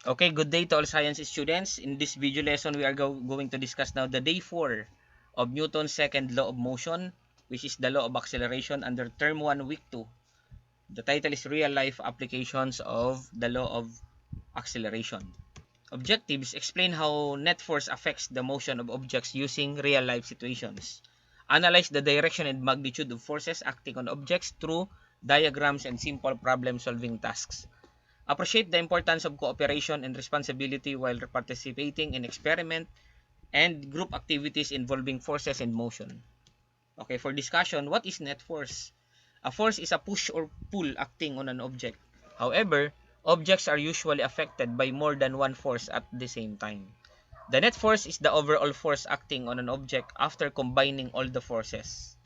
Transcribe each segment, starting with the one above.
Okay, good day to all science students. In this video lesson, we are going to discuss now the day 4 of Newton's second law of motion, which is the law of acceleration under term 1, week 2. The title is Real Life Applications of the Law of Acceleration. Objectives explain how net force affects the motion of objects using real life situations. Analyze the direction and magnitude of forces acting on objects through diagrams and simple problem solving tasks. Appreciate the importance of cooperation and responsibility while participating in experiment and group activities involving forces and motion. Okay, for discussion, what is net force? A force is a push or pull acting on an object. However, objects are usually affected by more than one force at the same time. The net force is the overall force acting on an object after combining all the forces.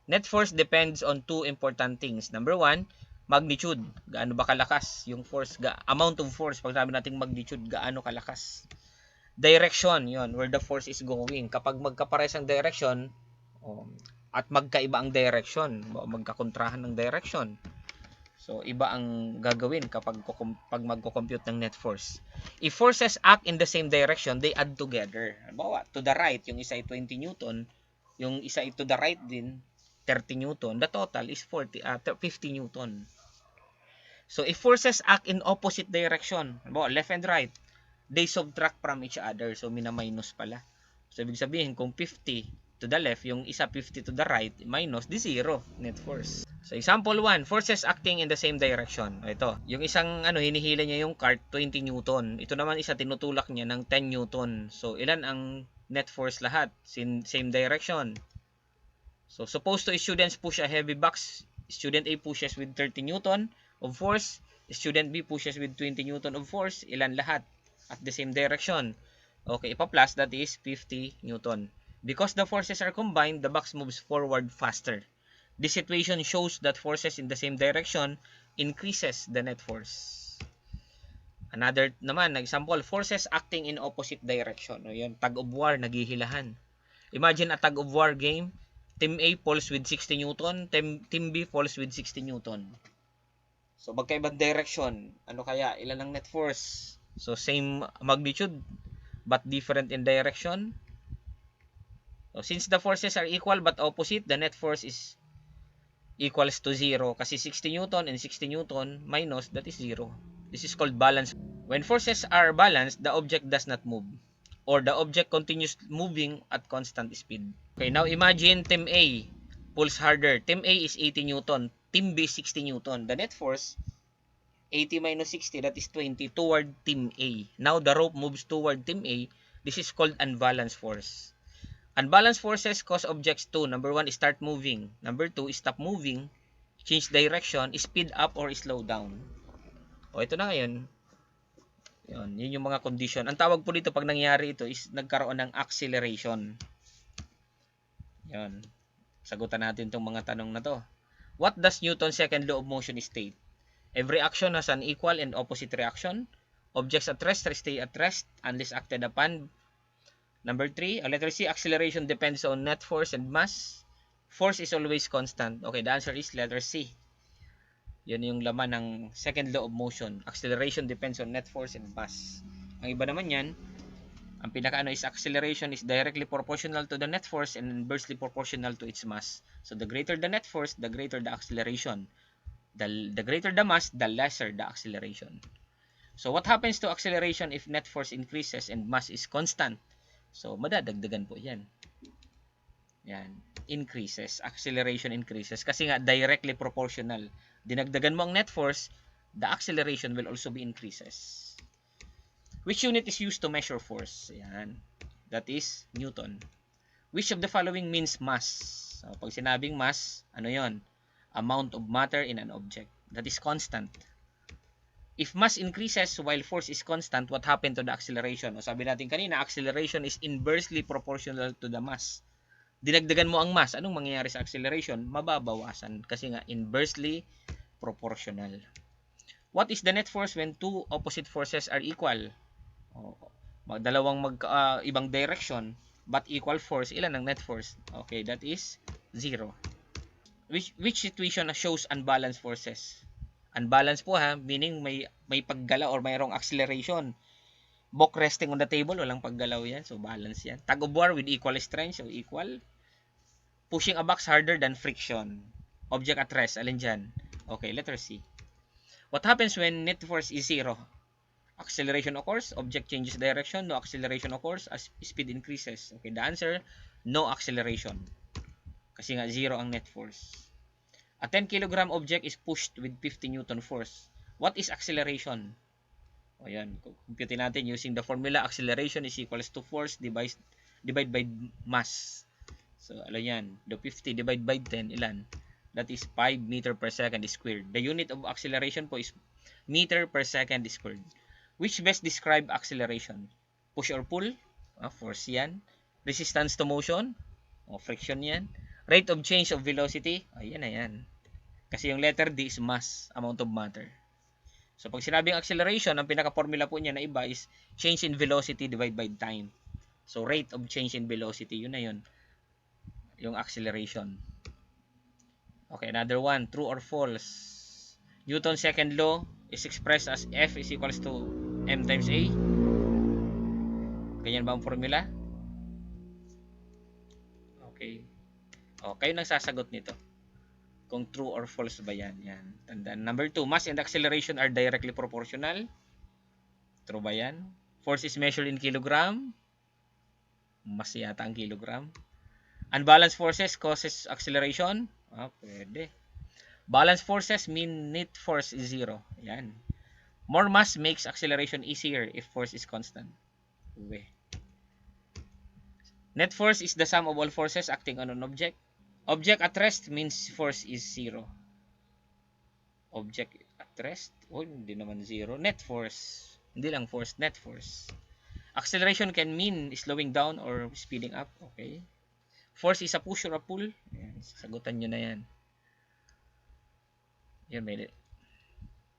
Net force depends on two important things. Number one, magnitude. Gaano ba kalakas yung force? Amount of force. Pag sabi natin magnitude, gaano kalakas. Direction, yon where the force is going. Kapag magkapares ang direction, at magkaiba ang direction, magkakontrahan ng direction. So, iba ang gagawin kapag magko-compute ng net force. If forces act in the same direction, they add together. Halimbawa, to the right, yung isa ay 20 Newton, yung isa ay to the right din, 30 Newton, the total is 50 Newton. So, if forces act in opposite direction, left and right, they subtract from each other. So, mina-minus pala. So, ibig sabihin, kung 50 to the left, yung isa 50 to the right, minus, di zero, net force. So, example 1, forces acting in the same direction. Ito, yung isang hinihila niya yung cart, 20 Newton. Ito naman isa, tinutulak niya ng 10 Newton. So, ilan ang net force lahat? Same direction. So, suppose two students push a heavy box. Student A pushes with 30 Newton of force. Student B pushes with 20 Newton of force. Ilan lahat? At the same direction. Okay, ipa-plus, that is 50 Newton. Because the forces are combined, the box moves forward faster. This situation shows that forces in the same direction increases the net force. Another naman, example, forces acting in opposite direction. O yun, tug of war, naghihilahan. Imagine a tug of war game. Team A falls with 60 Newton, Team B falls with 60 Newton. So, magkaibang direction. Ano kaya? Ilan ang net force? So, same magnitude, but different in direction. So, since the forces are equal but opposite, the net force is equals to 0. Kasi 60 Newton and 60 Newton minus, that is 0. This is called balance. When forces are balanced, the object does not move. Or the object continues moving at constant speed. Okay, now imagine Team A pulls harder. Team A is 80 Newton. Team B is 60 Newton. The net force, 80 minus 60, that is 20, toward Team A. Now the rope moves toward Team A. This is called unbalanced force. Unbalanced forces cause objects to, number 1, start moving. Number 2, stop moving, change direction, speed up or slow down. O, ito na ngayon. Yun yung mga condition. Ang tawag po dito pag nangyari ito is nagkaroon ng acceleration. Yun. Sagutan natin itong mga tanong na to. What does Newton's second law of motion state? Every action has an equal and opposite reaction. Objects at rest stay at rest unless acted upon. Number 3, letter C, acceleration depends on net force and mass. Force is always constant. Okay, the answer is letter C. Yan yung laman ng second law of motion. Acceleration depends on net force and mass. Ang iba naman yan, ang pinakaano is acceleration is directly proportional to the net force and inversely proportional to its mass. So the greater the net force, the greater the acceleration. The greater the mass, the lesser the acceleration. So what happens to acceleration if net force increases and mass is constant? So madadagdagan po yan. Yan. Increases. Acceleration increases. Kasi nga directly proportional. Dinagdagan mo ang net force, the acceleration will also be increases. Which unit is used to measure force? Yan. That is Newton. Which of the following means mass? So, pag sinabing mass, ano yon? Amount of matter in an object. That is constant. If mass increases while force is constant, what happened to the acceleration? O sabi natin kanina, acceleration is inversely proportional to the mass. Dinagdagan mo ang mass, anong mangyayari sa acceleration? Mababawasan kasi nga inversely proportional. What is the net force when two opposite forces are equal? Dalawang ibang direction but equal force, ilan ang net force? Okay, that is 0. Which situation shows unbalanced forces? Unbalanced po ha, meaning may may paggalaw or mayroong acceleration. Book resting on the table, walang paggalaw yan. So, balance yan. Tug of war with equal strength. So, equal. Pushing a box harder than friction. Object at rest. Alin dyan? Okay, letter C. What happens when net force is 0? Acceleration occurs. Object changes direction. No acceleration occurs as speed increases. Okay, the answer, no acceleration. Kasi nga, 0 ang net force. A 10 kg object is pushed with 50 Newton force. What is acceleration? O yan, compute natin using the formula. Acceleration is equals to force divide by mass. So, ano yan? The 50 divided by 10, ilan? That is 5 meter per second squared. The unit of acceleration po is meter per second squared. Which best describe acceleration? Push or pull? Force yan. Resistance to motion? Friction yan. Rate of change of velocity? Ayan na yan. Kasi yung letter D is mass, amount of matter. So, pag sinabing acceleration, ang pinaka-formula po niya na iba is change in velocity divided by time. So, rate of change in velocity, yun na yun. Yung acceleration. Okay, another one. True or false? Newton's second law is expressed as F is equals to M times A. Ganyan ba ang formula? Okay. Kayo nang sasagot nito. Kung true or false ba yan. Yan. Tandaan. Number 2, mass and acceleration are directly proportional. True ba yan? Force is measured in kilogram. Mas yata ang kilogram. Unbalanced forces causes acceleration. Pwede. Balanced forces mean net force is 0. Yan. More mass makes acceleration easier if force is constant. Uwe. Net force is the sum of all forces acting on an object. Object at rest means force is 0. Object at rest? Hindi naman 0. Net force. Hindi lang force, net force. Acceleration can mean slowing down or speeding up. Okay. Force is a push or a pull. Ayan, sagutan nyo na yan. Yan, may